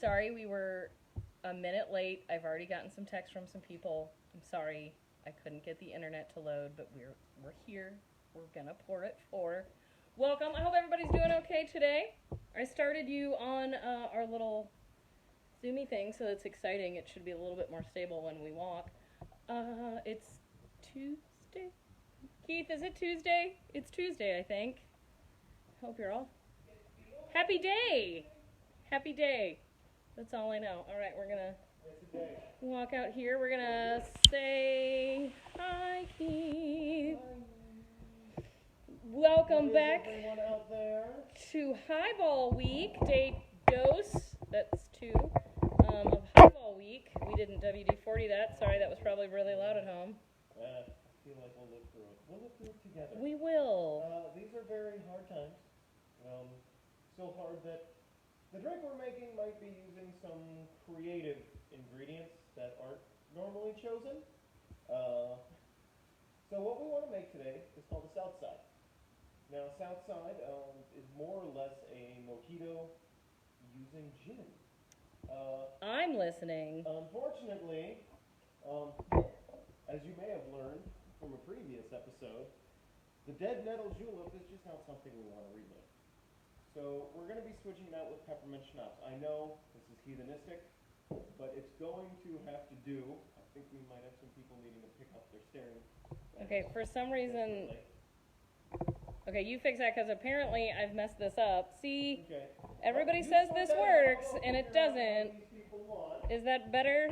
Sorry we were a minute late. I've already gotten some text from some people. I'm sorry I couldn't get the internet to load, but we're here. We're gonna pour it for. Welcome. I hope everybody's doing okay today. I started you on our little Zoomy thing, so it's exciting. It should be a little bit more stable when we walk. It's Tuesday. Keith, is it Tuesday? It's Tuesday, I think. Hope you're all. Happy day! Happy day. That's all I know. All right, we're going to walk out here. We're going to say hi, Keith. Hi. Welcome back to Highball Week, day dose. That's 2 of Highball Week. We didn't WD-40 that. Sorry, that was probably really loud at home. I feel like we'll live through it. We'll live through it together. We will. These are very hard times. So hard that the drink we're making might be using some creative ingredients that aren't normally chosen. So what we want to make today is called the South Side. Now, South Side is more or less a mojito using gin. I'm listening. Unfortunately, as you may have learned from a previous episode, the dead nettle julep is just not something we want to relive. So we're going to be switching it out with peppermint schnapps. I know this is heathenistic, but it's going to have to do. I think we might have some people needing to pick up their staring. Okay, for some reason. Okay, you fix that because apparently I've messed this up. See, okay. Everybody says this works and it doesn't. Is that better?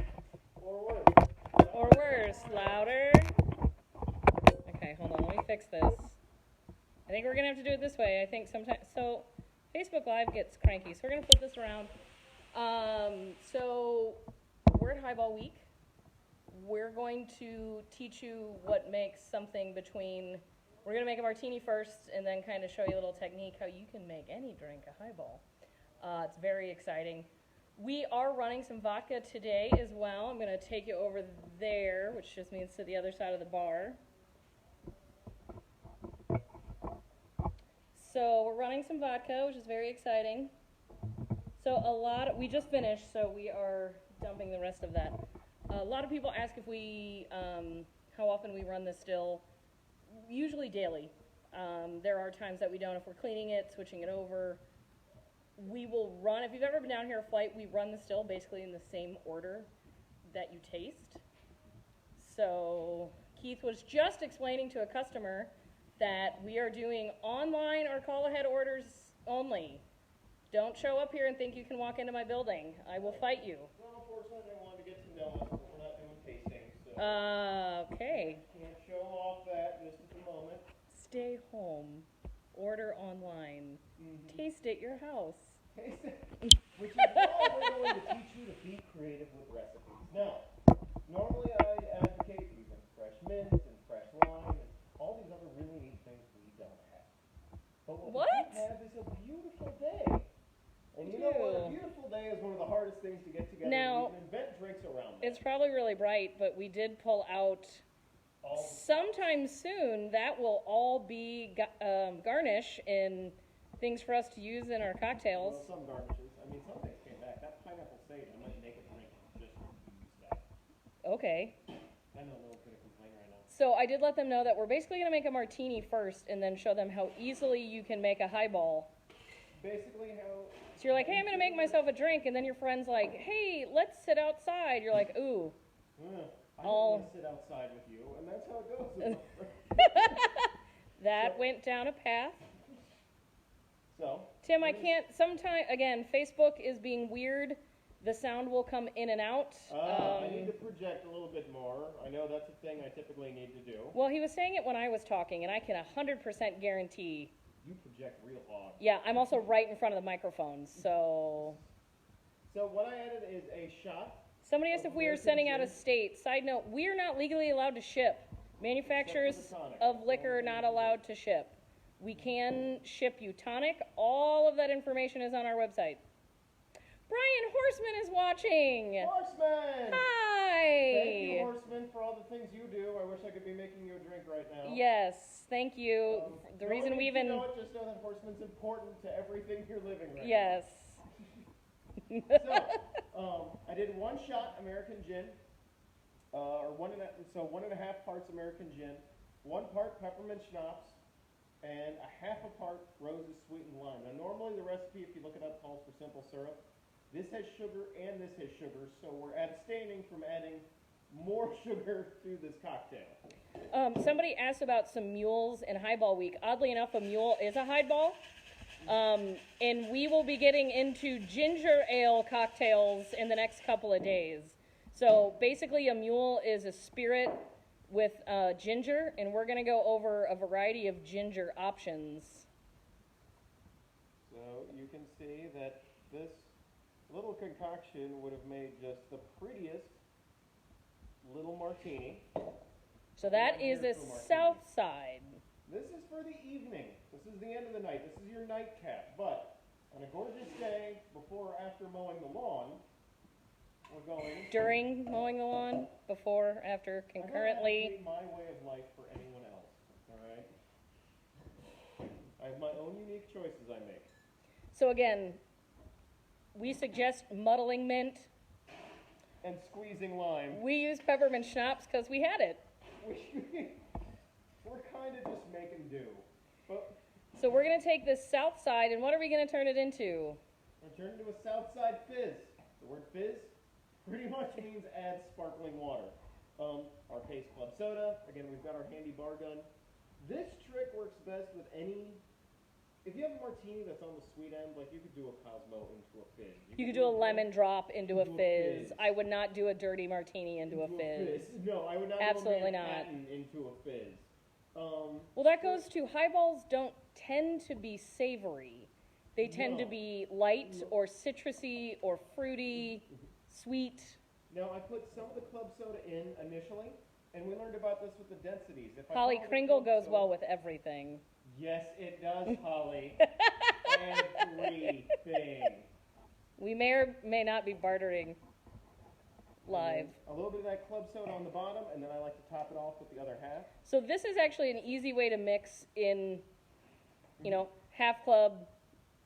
Or worse? Or worse? Louder? Okay, hold on. Let me fix this. I think we're going to have to do it this way. I think sometimes. So Facebook Live gets cranky, so we're going to flip this around. So we're at Highball Week. We're going to teach you what makes something between. We're going to make a martini first and then kind of show you a little technique how you can make any drink a highball. It's very exciting. We are running some vodka today as well. I'm going to take you over there, which just means to the other side of the bar. So we're running some vodka, which is very exciting. So we just finished, so we are dumping the rest of that. A lot of people ask if we, how often we run this still. Usually daily. There are times that we don't. If we're cleaning it, switching it over, we will run. If you've ever been down here a flight, we run the still basically in the same order that you taste. So Keith was just explaining to a customer that we are doing online or call ahead orders only. Don't show up here and think you can walk into my building. I will fight you. Well, unfortunately, I wanted to get to know us, but we're not doing tasting. So okay. Can't show off that just at the moment. Stay home. Order online. Taste at your house. Taste it. Which is why we're going to teach you to be creative with recipes. Now, normally I advocate using fresh mint and fresh lime and all these other really neat things we don't have. But what we have is a beautiful day. And you know what? A beautiful day is one of the hardest things to get together. Now, you can invent drinks around that. It's probably really bright, but we did pull out sometime soon. That will all be garnish in things for us to use in our cocktails. Well, some garnishes. I mean, some things came back. That pineapple sage, I might make a drink just to use that. Okay. I know no one's going to complain right now. So I did let them know that we're basically going to make a martini first and then show them how easily you can make a highball. Basically how... So you're like, hey, I'm going to make myself a drink, and then your friend's like, hey, let's sit outside. You're like, ooh. I don't want to sit outside with you, and that's how it goes. That went down a path. So, Tim, I can't, again, Facebook is being weird. The sound will come in and out. I need to project a little bit more. I know that's a thing I typically need to do. Well, he was saying it when I was talking, and I can 100% guarantee. You project real hard. Yeah, I'm also right in front of the microphones, so. So what I added is a shot. Somebody asked if we are sending out a state. Side note, we are not legally allowed to ship. Manufacturers of liquor are not allowed to ship. We can ship you tonic. All of that information is on our website. Brian Horseman is watching. Horseman! Hi! Thank you, Horseman, for all the things you do. I wish I could be making you a drink right now. Yes, thank you. The reason we even... know it, just know that Horseman's important to everything you're living right yes. now. So, one shot American gin, or 1.5 parts American gin, 1 part peppermint schnapps, and a half a part roses sweetened lime. Now normally the recipe, if you look it up, calls for simple syrup. This has sugar and this has sugar, so we're abstaining from adding more sugar to this cocktail. Somebody asked about some mules in Highball Week. Oddly enough, a mule is a highball. And we will be getting into ginger ale cocktails in the next couple of days. So basically a mule is a spirit with ginger, and we're going to go over a variety of ginger options. So you can see that this little concoction would have made just the prettiest little martini. So that is a south side. This is for the evening. This is the end of the night. This is your nightcap. But on a gorgeous day, before or after mowing the lawn, we're going... During mowing the lawn, before, after, concurrently. I don't have to lead my way of life for anyone else, all right? I have my own unique choices I make. So again, we suggest muddling mint. And squeezing lime. We use peppermint schnapps because we had it. We're kind of just making do. But so we're going to take this south side, and what are we going to turn it into? We're turn it into a south side fizz. The word fizz pretty much means add sparkling water. Our case club soda. Again, we've got our handy bar gun. This trick works best with any... If you have a martini that's on the sweet end, like you could do a Cosmo into a fizz. You could do a lemon drop into a fizz. I would not do a dirty martini into a fizz. No, I would not Absolutely do a not. Manhattan into a fizz. Well, that goes to highballs don't tend to be savory. They tend to be light or citrusy or fruity, sweet. Now, I put some of the club soda in initially, and we learned about this with the densities. If Holly Kringle goes well with everything. Yes, it does, Holly. Everything. We may or may not be bartering live. A little bit of that club soda on the bottom, and then I like to top it off with the other half. So this is actually an easy way to mix in, you know, half club,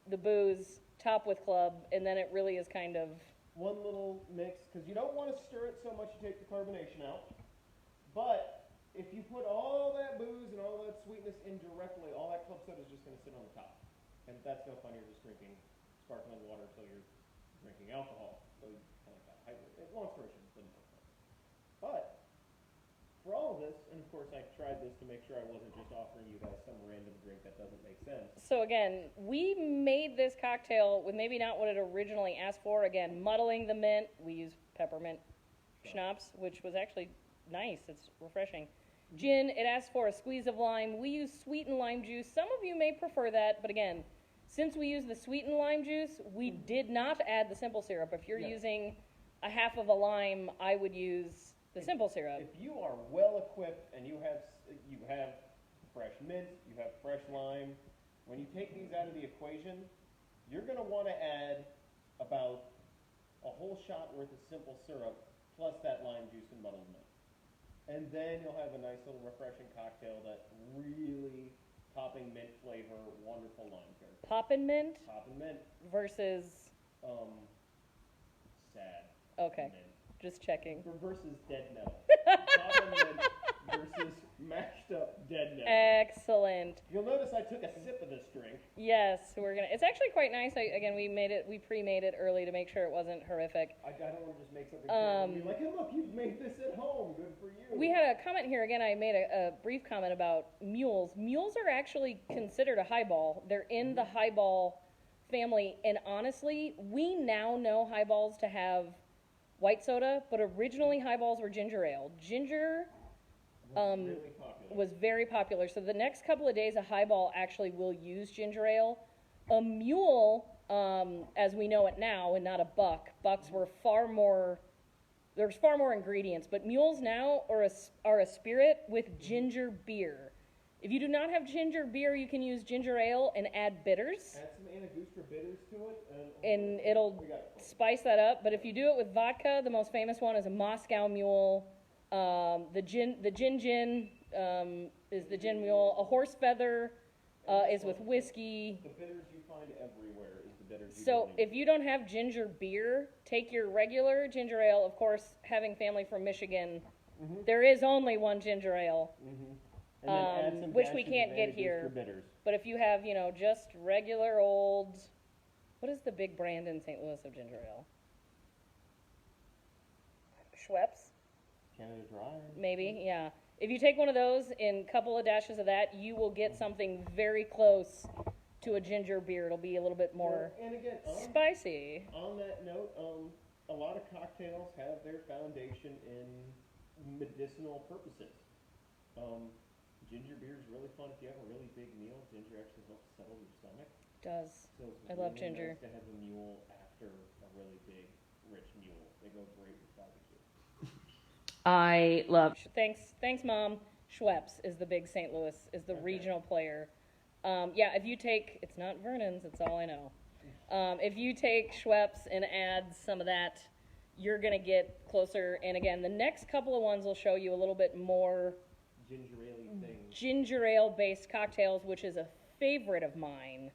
the booze, top with club, and then it really is kind of... One little mix, because you don't want to stir it so much you take the carbonation out. But if you put all that booze and all that sweetness in directly, all that club soda is just going to sit on the top. And that's no fun. You're just drinking sparkling water until you're drinking alcohol. So you kind of got hydrated. Long story short, it doesn't work. But for all of this, and of course I tried this to make sure I wasn't just offering you guys some random drink that doesn't make sense. So again, we made this cocktail with maybe not what it originally asked for. Again, muddling the mint. We use peppermint schnapps, which was actually nice. It's refreshing. Gin, it asks for a squeeze of lime. We use sweetened lime juice. Some of you may prefer that, but again, since we use the sweetened lime juice, we did not add the simple syrup. If you're using a half of a lime, I would use the simple syrup. If you are well equipped and you have fresh mint, you have fresh lime, when you take these out of the equation, you're going to want to add about a whole shot worth of simple syrup plus that lime juice and muddled mint. And then you'll have a nice little refreshing cocktail that really popping mint flavor, wonderful lime character. Poppin' mint Poppin' mint. versus... Sad. Okay, mint. just checking. Versus dead nettle. Poppin' mint versus mashed up dead nettle. Excellent. You'll notice I took a sip of this drink. Yes, we're gonna. It's actually quite nice. Again, we pre-made it early to make sure it wasn't horrific. I don't want to just make something and be like, hey, look, you've made this at home. Good for you. We had a comment here. Again, I made a brief comment about mules. Mules are actually considered a highball. They're in the highball family, and honestly, we now know highballs to have white soda, but originally highballs were ginger ale. Ginger was very popular. So the next couple of days, a highball actually will use ginger ale. A mule, as we know it now, and not a buck. Bucks were far more. There's far more ingredients, but mules now are a spirit with ginger beer. If you do not have ginger beer, you can use ginger ale and add bitters. Add some Angostura bitters to it. And it'll spice that up. But if you do it with vodka, the most famous one is a Moscow Mule. The gin is the gin mule. A horse feather is with whiskey. The bitters you find everywhere is the bitters you So don't need. if you don't have ginger beer, take your regular ginger ale. Of course, having family from Michigan, there is only one ginger ale, And then add some which we dashes can't of get advantages here. for bitters. But if you have, just regular old, what is the big brand in St. Louis of ginger ale? Schweppes, Canada Dry. maybe, yeah. If you take one of those and a couple of dashes of that, you will get something very close to a ginger beer. It'll be a little bit more And again, spicy. on that note, a lot of cocktails have their foundation in medicinal purposes. Ginger beer is really fun if you have a really big meal. Ginger actually helps settle your stomach. Does. So it's I love really ginger. nice to have a mule after a really big, rich mule. They go great with barbecue. I love. Thanks, Mom. Schweppes is the big St. Louis, is the Okay. regional player. Yeah, if you take, it's not Vernon's, it's all I know. If you take Schweppes and add some of that, you're going to get closer. And again, the next couple of ones will show you a little bit more Ginger ale things. ginger ale-based cocktails, which is a favorite of mine.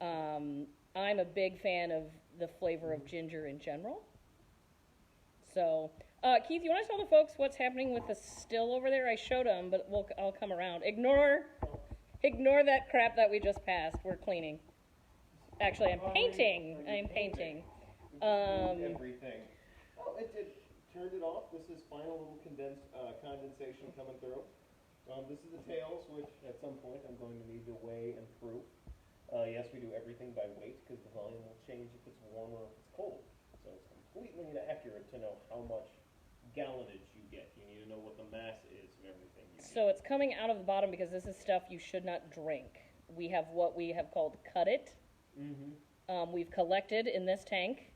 I'm a big fan of the flavor of ginger in general. So, Keith, you want to tell the folks what's happening with the still over there? I showed them, but I'll come around. Ignore that crap that we just passed. We're cleaning. Actually, I'm painting. Everything. Well, it turned it off. This is final little condensation coming through. This is the tails, which at some point I'm going to need to weigh and proof. Yes, we do everything by weight because the volume will change if it's warm or if it's cold. So it's completely inaccurate to know how much gallonage you get. You need to know what the mass is of everything you get. So it's coming out of the bottom because this is stuff you should not drink. We have what we have called cut it. We've collected in this tank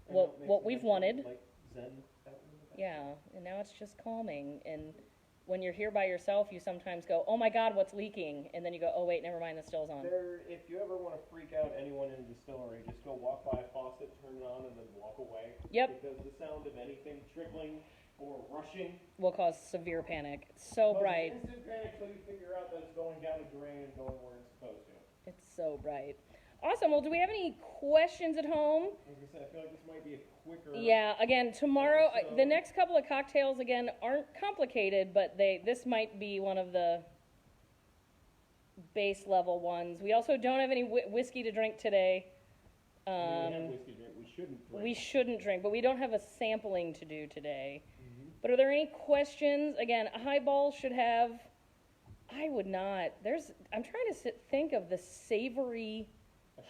what we've wanted. Like Zen out in the back. Yeah, and now it's just calming. And when you're here by yourself, you sometimes go, "Oh my God, what's leaking?" And then you go, "Oh wait, never mind, the still's on." If you ever want to freak out anyone in a distillery, just go walk by a faucet, turn it on, and then walk away. Yep. Because the sound of anything trickling or rushing Will cause severe panic. It's so bright. Instant panic till you figure out that it's going down a drain and going where it's supposed to. It's so bright. Awesome. Well, do we have any questions at home? Like I said, I feel like this might be a quicker. Yeah. Again, tomorrow, episode. the next couple of cocktails again aren't complicated, but this might be one of the base level ones. We also don't have any whiskey to drink today. We have whiskey drink. We shouldn't drink. We shouldn't drink, but we don't have a sampling to do today. But are there any questions? Again, a highball should have. I would not. I'm trying to think of the savory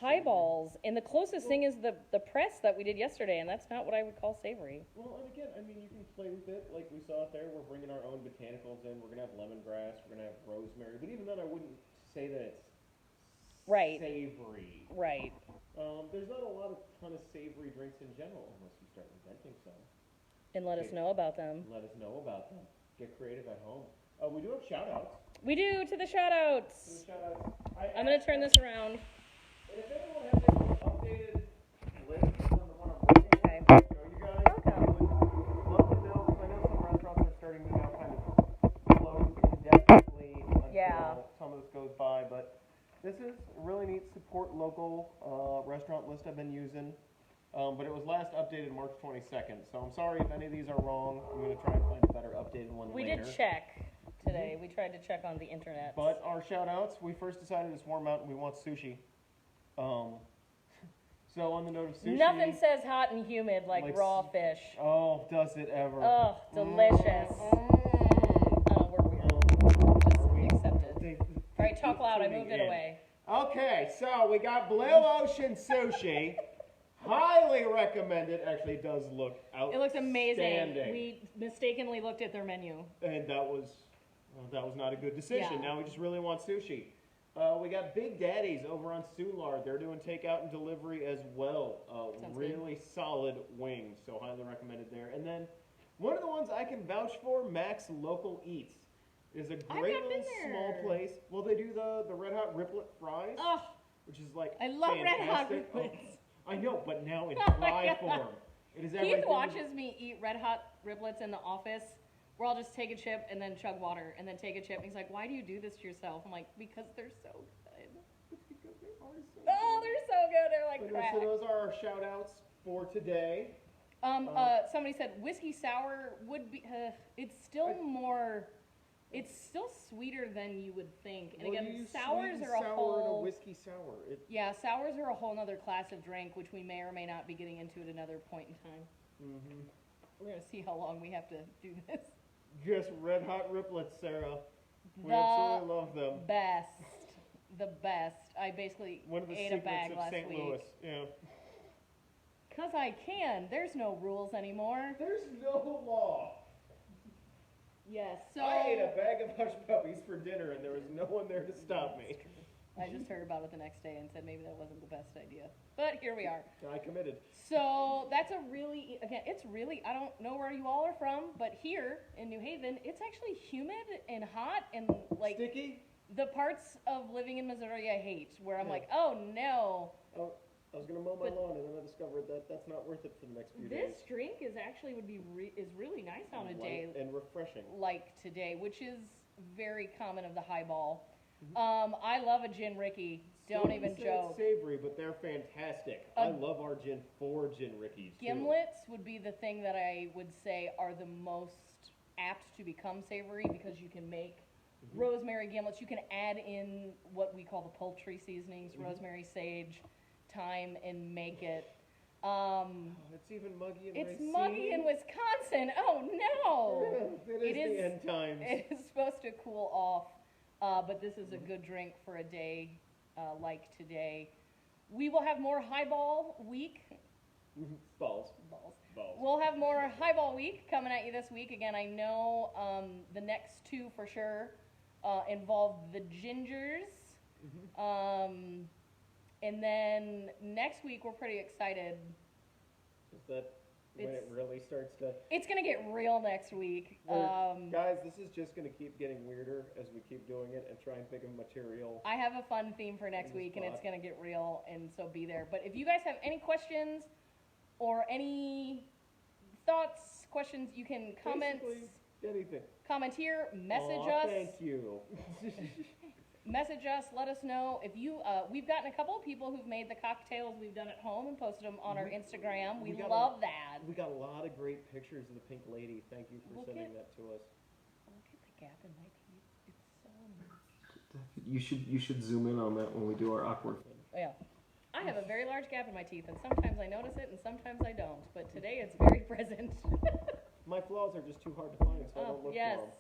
highballs, and the closest thing is the press that we did yesterday, and that's not what I would call savory. Well, and again, I mean, you can play with it like we saw it there. We're bringing our own botanicals in. We're going to have lemongrass. We're going to have rosemary. But even then, I wouldn't say that it's savory. Right. There's not a ton of savory drinks in general unless you start inventing some. And let us know about them. Let us know about them. Get creative at home. We do have shout-outs. We do, to the shout-outs. I'm going to turn this around. And if anyone has any updated lists on the one I'm looking at, show you guys, I would love to know, because I know some restaurants are starting to now kind of close indefinitely until some of this goes by, but this is a really neat support local restaurant list I've been using, but it was last updated March 22nd, so I'm sorry if any of these are wrong. I'm going to try and find a better updated one We later. did check today. We tried to check on the internet. But our shout-outs, we first decided it's warm out and we want sushi. So on the note of sushi, Nothing says hot and humid like raw fish. Oh, does it ever? Oh, delicious. Oh, we're weird. Just accept it. All right, talk loud. I moved it away. Okay, so we got Blue Ocean Sushi. Highly recommended. Actually, it does look outstanding. It looks amazing. We mistakenly looked at their menu. And that was not a good decision. Yeah. Now we just really want sushi. We got Big Daddy's over on Soulard. They're doing takeout and delivery as well. Really solid wings, so highly recommended there. And then one of the ones I can vouch for, Max Local Eats, is a great little small place. Well, they do the Red Hot Riplet fries, which is like I love fantastic. Red Hot Riplets. I know, but now in dry form. It is everything. Keith watches me eat Red Hot Riplets in the office, where I'll just take a chip and then chug water, and then take a chip. And he's like, "Why do you do this to yourself?" I'm like, "Because they're so good." It's because they are sours. Oh, they're so good. They're like But crack. so those are our shout outs for today. Somebody said whiskey sour would be. It's still more. It's still sweeter than you would think. And again, sours are a whole. And a whiskey sour. Yeah, sours are a whole other class of drink, which we may or may not be getting into at another point in time. Mm-hmm. We're gonna see how long we have to do this. Just red hot riplets, Sarah. We The absolutely love them. best. The best. I basically One of the ate a bag secrets of last St. week. Louis. Yeah. Cause I can. There's no rules anymore. There's no law. Yes. So I ate a bag of hush puppies for dinner, and there was no one there to stop me. I just heard about it the next day and said maybe that wasn't the best idea. But here we are. I committed. So that's a really, again, it's really, I don't know where you all are from, but here in New Haven, it's actually humid and hot and like Sticky? the parts of living in Missouri I hate, where I'm Yeah. like, oh no. Oh, I was going to mow my But lawn, and then I discovered that that's not worth it for the next few This days. drink is actually would be is really nice on a day Light and refreshing. like today, which is very common of the highball. Mm-hmm. I love a gin Ricky. Don't Some even say joke. It's savory, but they're fantastic. I love our gin for gin Rickies. too. Gimlets would be the thing that I would say are the most apt to become savory because you can make rosemary gimlets. You can add in what we call the poultry seasonings, rosemary, sage, thyme, and make it. Oh, it's even muggy in It's Racine. muggy in Wisconsin. Oh no! It is the end times. It is supposed to cool off, but this is a good drink for a day like today. We will have more highball week. Balls. We'll have more highball week coming at you this week. Again, I know the next two for sure involve the gingers. And then next week we're pretty excited. Is that when it really starts to... It's going to get real next week. Guys, this is just going to keep getting weirder as we keep doing it and try and think of material. I have a fun theme for next week, and it's going to get real, and so be there. But if you guys have any questions or any thoughts, questions, you can comment. Basically, anything. Comment here, message Aw, us. Thank you. Message us, let us know if you. We've gotten a couple of people who've made the cocktails we've done at home and posted them on our Instagram. We love that. We got a lot of great pictures of the Pink Lady. Thank you for sending that to us. Look at the gap in my teeth. It's so. You should zoom in on that when we do our awkward thing. Yeah. I have a very large gap in my teeth, and sometimes I notice it, and sometimes I don't. But today it's very present. My flaws are just too hard to find, so I don't look yes. for them.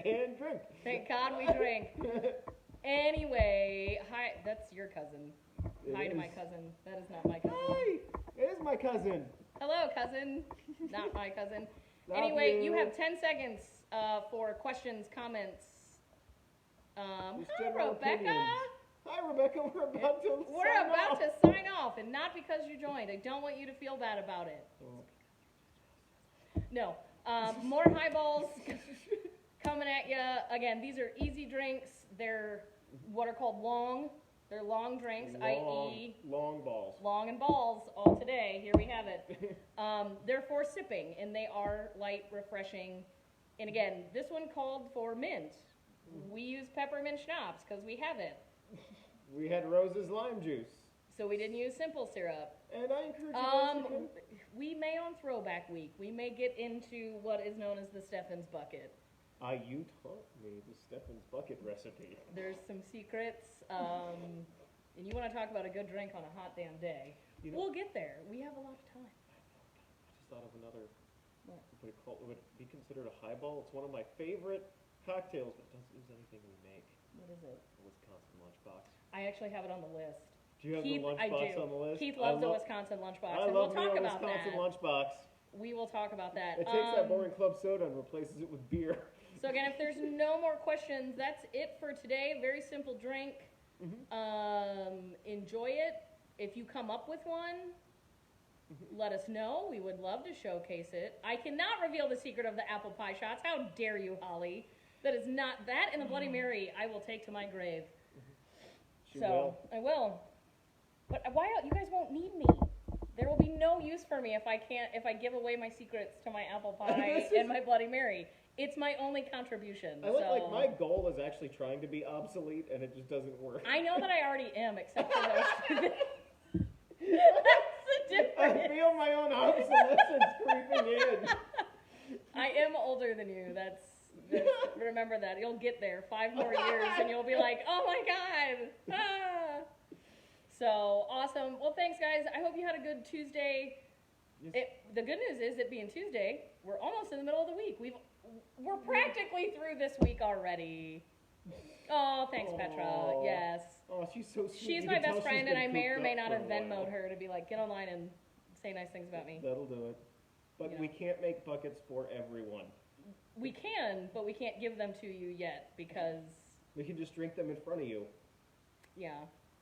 And drink. Thank God we drink. Anyway, hi. That's your cousin. Hi to my cousin. That is not my cousin. Hi! It is my cousin. Hello, cousin. Not my cousin. Love Anyway, you. you have 10 seconds for questions, comments. Hi, general Rebecca. opinions. Hi, Rebecca. We're about to We're sign about off. to sign off, and not because you joined. I don't want you to feel bad about it. No. More highballs coming at you. Again, these are easy drinks. They're what are called long. They're long drinks, i.e. long balls. long and balls all today. Here we have it. They're for sipping, and they are light, refreshing. And again, this one called for mint. We use peppermint schnapps because we have it. We had Rose's lime juice. So we didn't use simple syrup. And I encourage you guys to We may on Throwback Week, we may get into what is known as the Steffens bucket. you taught me the Steffens bucket recipe. There's some secrets, and you want to talk about a good drink on a hot damn day. We'll get there. We have a lot of time. I just thought of another, What? would it be considered a highball? It's one of my favorite cocktails, but it doesn't use anything we make. What is it? The Wisconsin lunchbox. I actually have it on the list. Do you have Keith, the I lunchbox do. on the list? Keith loves the Wisconsin lunchbox, I and we'll love me talk a about Wisconsin that. lunchbox. We will talk about that. It takes that boring club soda and replaces it with beer. So again, if there's no more questions, that's it for today. Very simple drink. Enjoy it. If you come up with one, let us know. We would love to showcase it. I cannot reveal the secret of the apple pie shots. How dare you, Holly? That is not that, and a Bloody Mary I will take to my grave. She will. I will. But why you guys won't need me? There will be no use for me if I give away my secrets to my apple pie and my Bloody Mary. It's my only contribution. Like my goal is actually trying to be obsolete, and it just doesn't work. I know that I already am, except for those. That's the difference. I feel my own obsolescence creeping in. I am older than you. That's remember that. You'll get there 5 more years, and you'll be like, oh my God. Ah. So awesome. Well, thanks, guys. I hope you had a good Tuesday. Yes. The good news is, it being Tuesday, we're almost in the middle of the week. We're practically through this week already. Oh, thanks, Petra. Yes. Oh, she's so sweet. She's my best friend, and I may or may not have Venmo'd her to be like, get online and say nice things about me. That'll do it. But we can't make buckets for everyone. We can, but we can't give them to you yet because... We can just drink them in front of you. Yeah.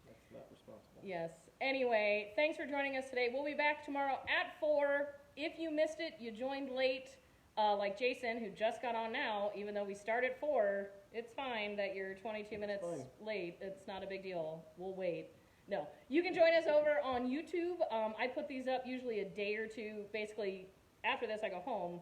That's not responsible. Yes. Anyway, thanks for joining us today. We'll be back tomorrow at 4. If you missed it, you joined late, like Jason, who just got on now, even though we start at 4, it's fine that you're 22 minutes late. It's not a big deal. We'll wait. No. You can join us over on YouTube. I put these up usually a day or two. Basically, after this, I go home,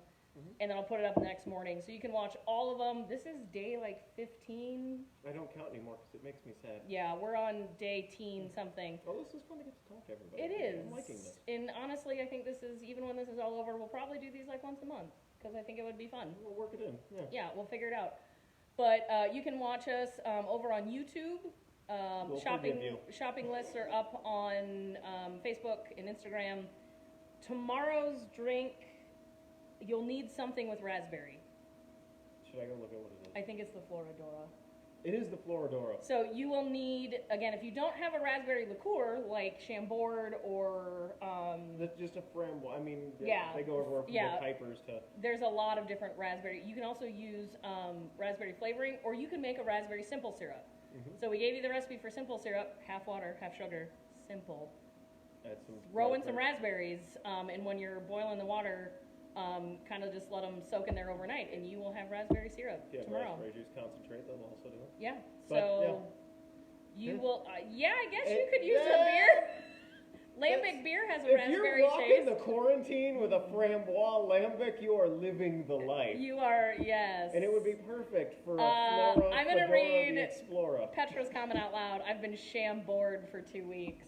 and then I'll put it up the next morning. So you can watch all of them. This is day, 15. I don't count anymore because it makes me sad. Yeah, we're on day teen something. Oh, this is fun to get to talk to everybody. It is. I'm liking this. And honestly, I think this is, even when this is all over, we'll probably do these once a month because I think it would be fun. We'll work it in. Yeah, we'll figure it out. But you can watch us over on YouTube. Shopping lists are up on Facebook and Instagram. Tomorrow's drink, you'll need something with raspberry. Should I go look at what it is? I think it's the Floridora. It is the Floridora. So you will need, again, if you don't have a raspberry liqueur like Chambord or... That's just a framboise. I mean, yeah, they go everywhere from the Pipers to... There's a lot of different raspberry. You can also use raspberry flavoring, or you can make a raspberry simple syrup. So we gave you the recipe for simple syrup, half water, half sugar, simple. Add some Throw in some raspberries, and when you're boiling the water, kind of just let them soak in there overnight, and you will have raspberry syrup tomorrow. Raspberry juice concentrate, that'll also do it. Yeah, but, you will, I guess you could use a beer. Lambic beer has a raspberry taste. If you're rocking the quarantine with a framboise lambic, you are living the life. You are, yes. And it would be perfect for a Flora, I'm going to read the Explorer. Petra's comment out loud. I've been sham-bored for 2 weeks.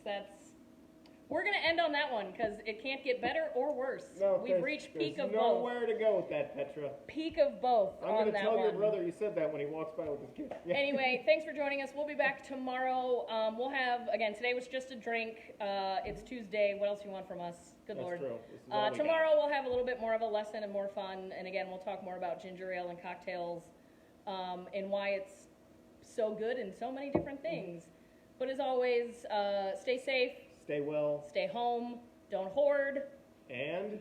We're going to end on that one because it can't get better or worse. No, we've reached peak of both. There's nowhere to go with that, Petra. Peak of both on that one. I'm going to tell your brother you said that when he walks by with his kid. Yeah. Anyway, thanks for joining us. We'll be back tomorrow. We'll have, again, today was just a drink. It's Tuesday. What else do you want from us? Good That's Lord. True. Tomorrow we'll have a little bit more of a lesson and more fun. And again, we'll talk more about ginger ale and cocktails and why it's so good in so many different things. But as always, stay safe. Stay well. Stay home. Don't hoard. And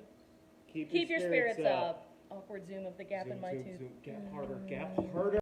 keep your spirits up. Awkward zoom of the gap in my tooth. Gap harder. Gap harder.